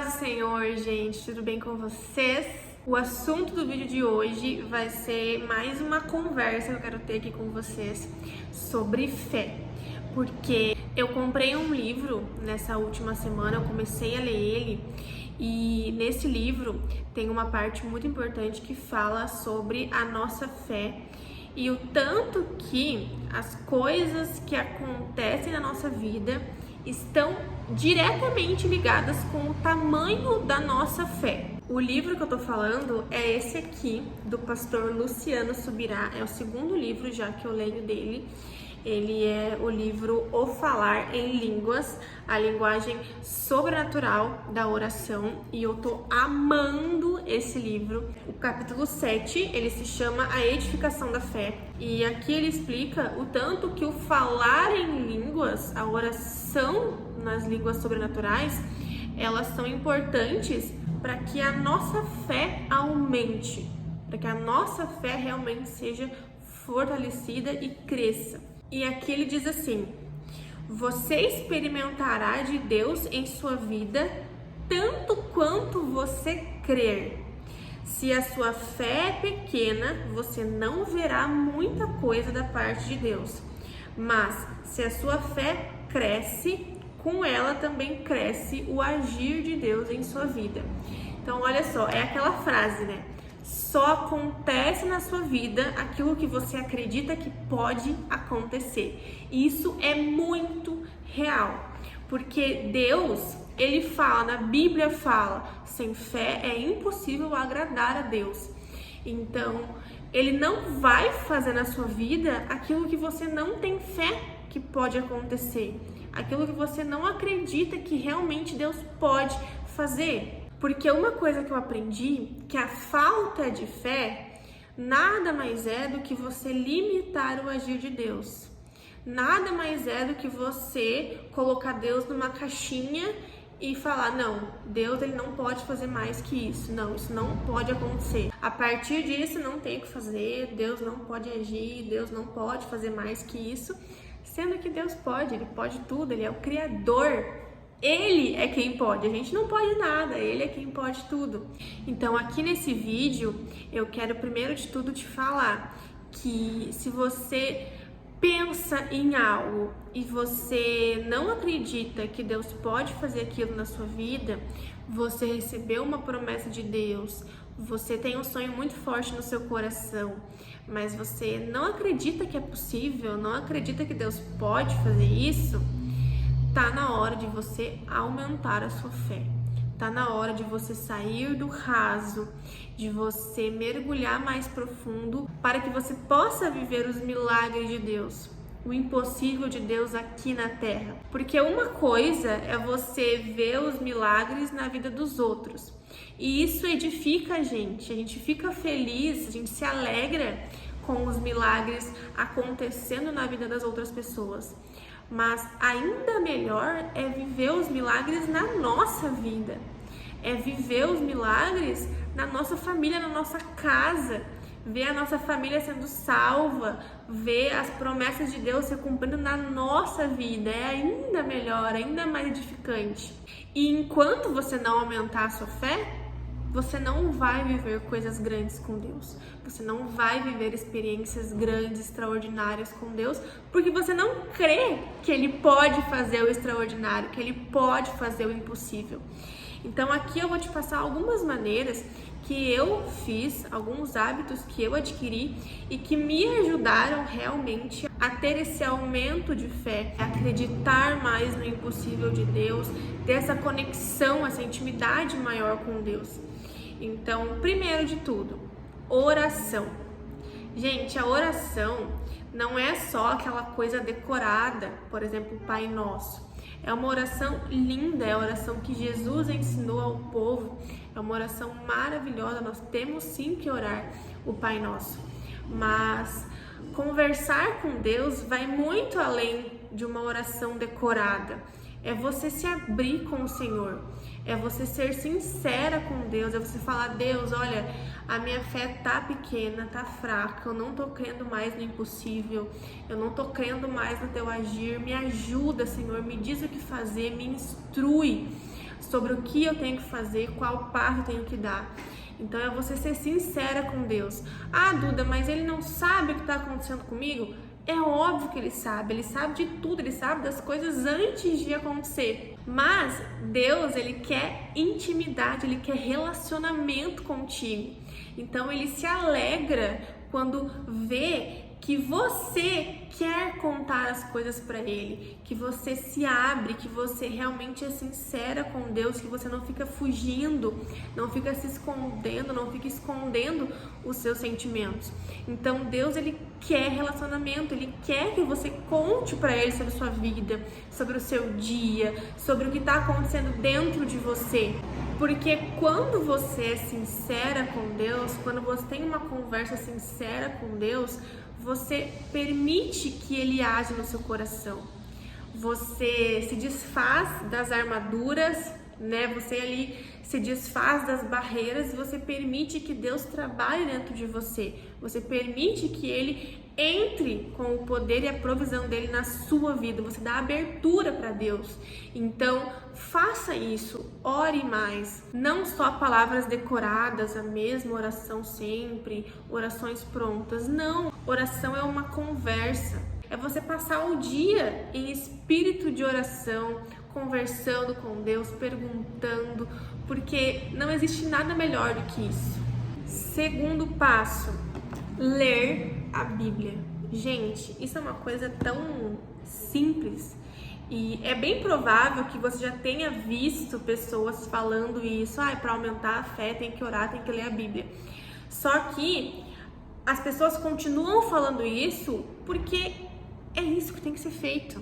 paz do Senhor, gente, tudo bem com vocês? O assunto do vídeo de hoje vai ser mais uma conversa que eu quero ter aqui com vocês sobre fé, porque eu comprei um livro nessa última semana, eu comecei a ler ele e nesse livro tem uma parte muito importante que fala sobre a nossa fé e o tanto que as coisas que acontecem na nossa vida estão diretamente ligadas com o tamanho da nossa fé. O livro que eu tô falando é esse aqui, do pastor Luciano Subirá, é o segundo livro já que eu leio dele. Ele é o livro O Falar em Línguas, a linguagem sobrenatural da oração, e eu tô amando esse livro. O capítulo 7, ele se chama A Edificação da Fé, e aqui ele explica o tanto que o falar em línguas, a oração nas línguas sobrenaturais, elas são importantes para que a nossa fé aumente, para que a nossa fé realmente seja fortalecida e cresça. E aqui ele diz assim: você experimentará de Deus em sua vida tanto quanto você crer. Se a sua fé é pequena, você não verá muita coisa da parte de Deus. Mas se a sua fé cresce, com ela também cresce o agir de Deus em sua vida. Então, olha só, é aquela frase, né? Só acontece na sua vida aquilo que você acredita que pode acontecer. Isso é muito real, porque Deus, ele fala, na Bíblia fala, sem fé é impossível agradar a Deus. Então, ele não vai fazer na sua vida aquilo que você não tem fé que pode acontecer, aquilo que você não acredita que realmente Deus pode fazer. Porque uma coisa que eu aprendi, que a falta de fé nada mais é do que você limitar o agir de Deus. Nada mais é do que você colocar Deus numa caixinha e falar, não, Deus ele não pode fazer mais que isso. Não, isso não pode acontecer. A partir disso não tem o que fazer, Deus não pode agir, Deus não pode fazer mais que isso. Sendo que Deus pode, ele pode tudo, ele é o Criador. Ele é quem pode, a gente não pode nada, ele é quem pode tudo. Então aqui nesse vídeo eu quero primeiro de tudo te falar que se você pensa em algo e você não acredita que Deus pode fazer aquilo na sua vida, você recebeu uma promessa de Deus, você tem um sonho muito forte no seu coração, mas você não acredita que é possível, não acredita que Deus pode fazer isso, tá na hora de você aumentar a sua fé. Tá na hora de você sair do raso, de você mergulhar mais profundo para que você possa viver os milagres de Deus, o impossível de Deus aqui na terra. Porque uma coisa é você ver os milagres na vida dos outros. E isso edifica a gente fica feliz, a gente se alegra com os milagres acontecendo na vida das outras pessoas. Mas ainda melhor é viver os milagres na nossa vida, é viver os milagres na nossa família, na nossa casa, ver a nossa família sendo salva, ver as promessas de Deus se cumprindo na nossa vida, é ainda melhor, ainda mais edificante. E enquanto você não aumentar a sua fé, você não vai viver coisas grandes com Deus. Você não vai viver experiências grandes, extraordinárias com Deus, porque você não crê que Ele pode fazer o extraordinário, que Ele pode fazer o impossível. Então aqui eu vou te passar algumas maneiras que eu fiz, alguns hábitos que eu adquiri e que me ajudaram realmente a ter esse aumento de fé, a acreditar mais no impossível de Deus, ter essa conexão, essa intimidade maior com Deus. Então, primeiro de tudo, oração. Gente, a oração não é só aquela coisa decorada, por exemplo, o Pai Nosso. É uma oração linda, é a oração que Jesus ensinou ao povo, é uma oração maravilhosa, nós temos sim que orar o Pai Nosso. Mas conversar com Deus vai muito além de uma oração decorada. É você se abrir com o Senhor, é você ser sincera com Deus, é você falar, Deus, olha, a minha fé tá pequena, tá fraca, eu não tô crendo mais no impossível, eu não tô crendo mais no teu agir, me ajuda, Senhor, me diz o que fazer, me instrui. sobre o que eu tenho que fazer, qual passo eu tenho que dar. Então é você ser sincera com Deus. Ah, Duda, mas ele não sabe o que está acontecendo comigo? É óbvio que ele sabe de tudo, ele sabe das coisas antes de acontecer. Mas Deus, ele quer intimidade, ele quer relacionamento contigo. Então ele se alegra quando vê que você quer contar as coisas para ele, que você se abre, que você realmente é sincera com Deus, que você não fica fugindo, não fica se escondendo, não fica escondendo os seus sentimentos. Então Deus, ele quer relacionamento, ele quer que você conte para ele sobre a sua vida, sobre o seu dia, sobre o que está acontecendo dentro de você. Porque quando você é sincera com Deus, quando você tem uma conversa sincera com Deus, você permite que ele age no seu coração. Você se desfaz das armaduras, né? Você ali se desfaz das barreiras e você permite que Deus trabalhe dentro de você. Você permite que ele entre com o poder e a provisão dele na sua vida. Você dá abertura para Deus. Então, faça isso. Ore mais. Não só palavras decoradas, a mesma oração sempre, orações prontas. Não. Oração é uma conversa. É você passar o dia em espírito de oração, conversando com Deus, perguntando, porque não existe nada melhor do que isso. Segundo passo, ler a Bíblia. Gente, isso é uma coisa tão simples e é bem provável que você já tenha visto pessoas falando isso. Para aumentar a fé tem que orar, tem que ler a Bíblia. Só que as pessoas continuam falando isso porque é isso que tem que ser feito.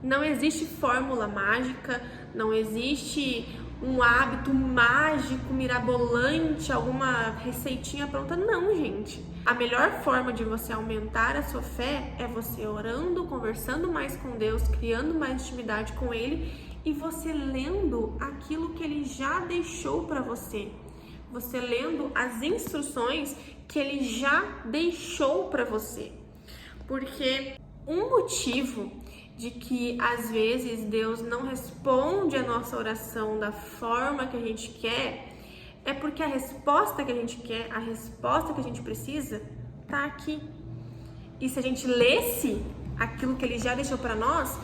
Não existe fórmula mágica, não existe um hábito mágico, mirabolante, alguma receitinha pronta. Não, gente. A melhor forma de você aumentar a sua fé é você orando, conversando mais com Deus, criando mais intimidade com Ele e você lendo aquilo que Ele já deixou para você. Você lendo as instruções que Ele já deixou para você. Porque um motivo de que às vezes Deus não responde a nossa oração da forma que a gente quer, é porque a resposta que a gente quer, a resposta que a gente precisa, tá aqui. E se a gente lesse aquilo que Ele já deixou para nós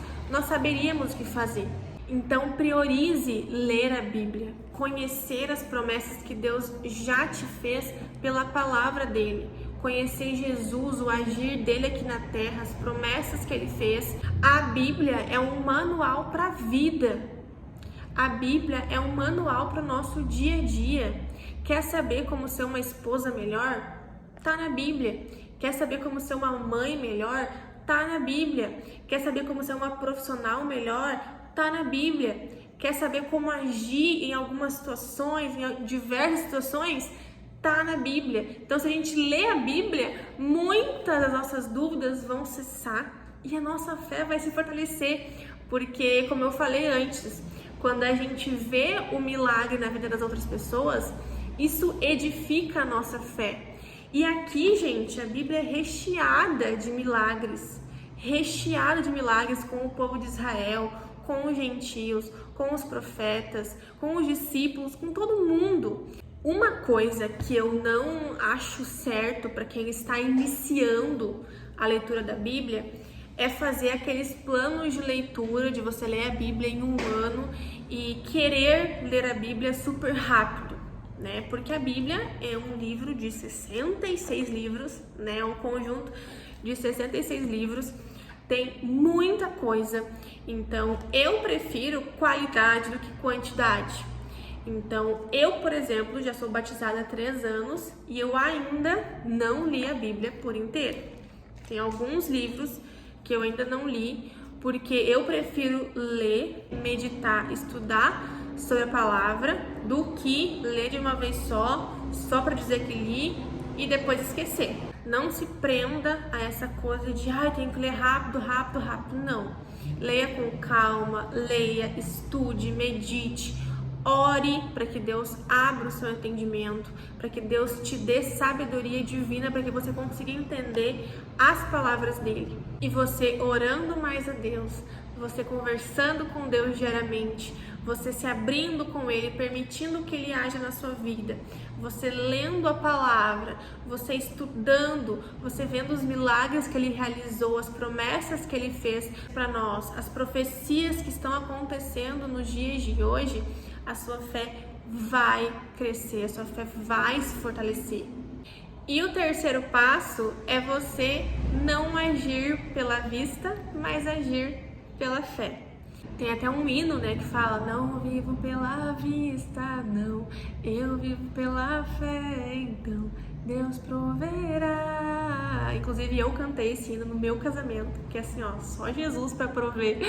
saberíamos o que fazer. Então priorize ler a Bíblia, conhecer as promessas que Deus já te fez pela palavra dele. Conhecer Jesus, o agir dele aqui na terra, as promessas que ele fez. A Bíblia é um manual para a vida. A Bíblia é um manual para o nosso dia a dia. Quer saber como ser uma esposa melhor? Tá na Bíblia. Quer saber como ser uma mãe melhor? Tá na Bíblia. Quer saber como ser uma profissional melhor? Tá na Bíblia. Quer saber como agir em algumas situações, em diversas situações? Tá na Bíblia. Então, se a gente lê a Bíblia, muitas das nossas dúvidas vão cessar e a nossa fé vai se fortalecer. Porque, como eu falei antes, quando a gente vê o milagre na vida das outras pessoas, isso edifica a nossa fé. E aqui, gente, a Bíblia é recheada de milagres com o povo de Israel, com os gentios, com os profetas, com os discípulos, com todo mundo. Uma coisa que eu não acho certo para quem está iniciando a leitura da Bíblia é fazer aqueles planos de leitura, de você ler a Bíblia em um ano e querer ler a Bíblia super rápido, né? Porque a Bíblia é um livro de 66 livros, né? É um conjunto de 66 livros, tem muita coisa, então eu prefiro qualidade do que quantidade. Então, eu, por exemplo, já sou batizada há 3 anos e eu ainda não li a Bíblia por inteiro. Tem alguns livros que eu ainda não li, porque eu prefiro ler, meditar, estudar sobre a palavra, do que ler de uma vez só para dizer que li e depois esquecer. Não se prenda a essa coisa de, tenho que ler rápido. Não. Leia com calma, leia, estude, medite. Ore para que Deus abra o seu entendimento, para que Deus te dê sabedoria divina, para que você consiga entender as palavras dele. E você orando mais a Deus, você conversando com Deus diariamente, você se abrindo com Ele, permitindo que Ele haja na sua vida, você lendo a palavra, você estudando, você vendo os milagres que Ele realizou, as promessas que Ele fez para nós, as profecias que estão acontecendo nos dias de hoje, a sua fé vai crescer, a sua fé vai se fortalecer. E o terceiro passo é você não agir pela vista, mas agir pela fé. Tem até um hino, né, que fala: não vivo pela vista, não, eu vivo pela fé, então Deus proverá. Inclusive eu cantei esse hino no meu casamento, que assim, ó, só Jesus para prover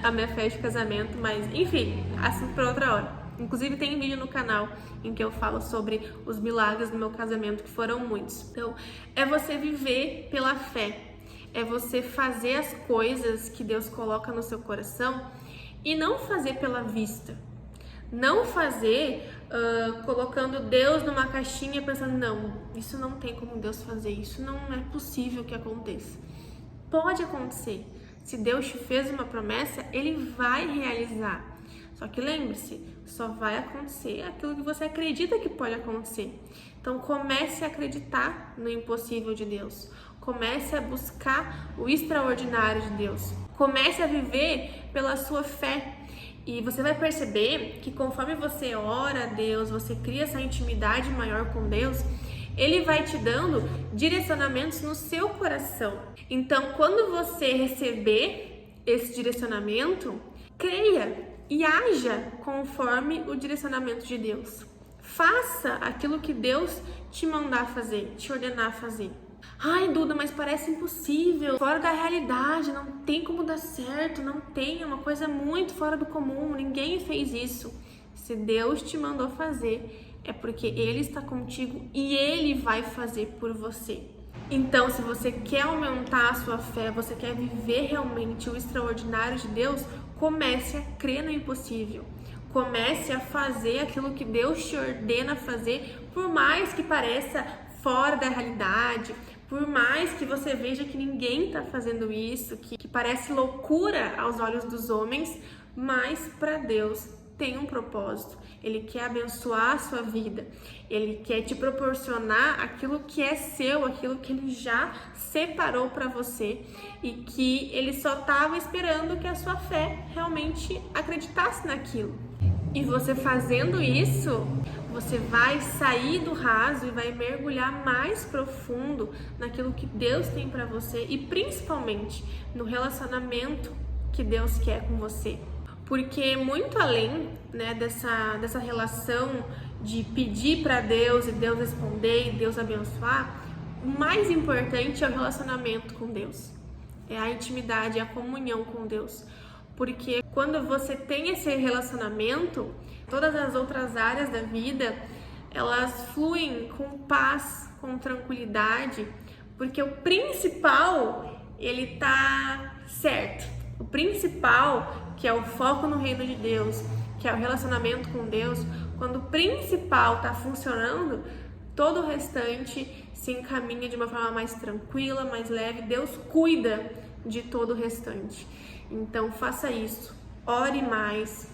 a minha fé de casamento, mas enfim, assunto para outra hora. Inclusive tem um vídeo no canal em que eu falo sobre os milagres do meu casamento, que foram muitos. Então, é você viver pela fé, é você fazer as coisas que Deus coloca no seu coração e não fazer pela vista. Não fazer colocando Deus numa caixinha pensando, não, isso não tem como Deus fazer, isso não é possível que aconteça. Pode acontecer. Se Deus te fez uma promessa, Ele vai realizar. Só que lembre-se, só vai acontecer aquilo que você acredita que pode acontecer. Então comece a acreditar no impossível de Deus. Comece a buscar o extraordinário de Deus. Comece a viver pela sua fé. E você vai perceber que conforme você ora a Deus, você cria essa intimidade maior com Deus, Ele vai te dando direcionamentos no seu coração. Então, quando você receber esse direcionamento, creia e haja conforme o direcionamento de Deus. Faça aquilo que Deus te mandar fazer, te ordenar fazer. Ai, Duda, mas parece impossível, fora da realidade, não tem como dar certo, não tem, é uma coisa muito fora do comum, ninguém fez isso. Se Deus te mandou fazer, é porque Ele está contigo e Ele vai fazer por você. Então, se você quer aumentar a sua fé, você quer viver realmente o extraordinário de Deus, comece a crer no impossível. Comece a fazer aquilo que Deus te ordena fazer, por mais que pareça fora da realidade, por mais que você veja que ninguém está fazendo isso, que parece loucura aos olhos dos homens, mas para Deus tem um propósito. Ele quer abençoar a sua vida, Ele quer te proporcionar aquilo que é seu, aquilo que Ele já separou para você e que Ele só estava esperando que a sua fé realmente acreditasse naquilo. E você fazendo isso, você vai sair do raso e vai mergulhar mais profundo naquilo que Deus tem para você e principalmente no relacionamento que Deus quer com você. Porque muito além, né, dessa relação de pedir para Deus e Deus responder e Deus abençoar, o mais importante é o relacionamento com Deus. É a intimidade, é a comunhão com Deus. Porque quando você tem esse relacionamento, todas as outras áreas da vida, elas fluem com paz, com tranquilidade, porque o principal, ele tá certo. O principal, que é o foco no reino de Deus, que é o relacionamento com Deus, quando o principal tá funcionando, todo o restante se encaminha de uma forma mais tranquila, mais leve. Deus cuida de todo o restante. Então faça isso, ore mais,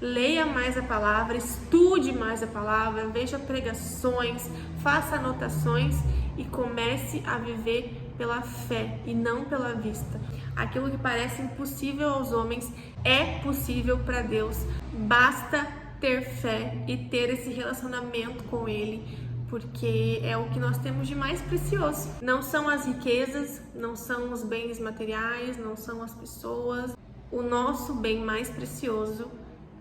leia mais a palavra, estude mais a palavra, veja pregações, faça anotações e comece a viver pela fé e não pela vista. Aquilo que parece impossível aos homens é possível para Deus. Basta ter fé e ter esse relacionamento com Ele, porque é o que nós temos de mais precioso. Não são as riquezas, não são os bens materiais, não são as pessoas. O nosso bem mais precioso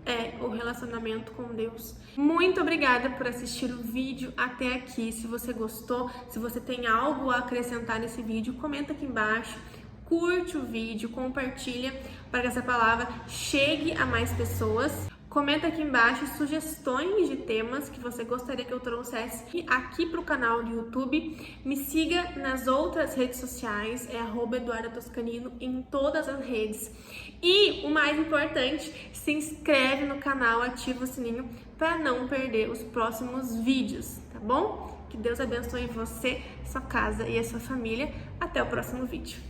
é o relacionamento com Deus. Muito obrigada por assistir o vídeo até aqui. Se você gostou, se você tem algo a acrescentar nesse vídeo, comenta aqui embaixo. Curte o vídeo, compartilha para que essa palavra chegue a mais pessoas. Comenta aqui embaixo sugestões de temas que você gostaria que eu trouxesse aqui para o canal do YouTube. Me siga nas outras redes sociais, é @EduardaToscanino em todas as redes. E o mais importante, se inscreve no canal, ativa o sininho para não perder os próximos vídeos, tá bom? Que Deus abençoe você, sua casa e a sua família. Até o próximo vídeo.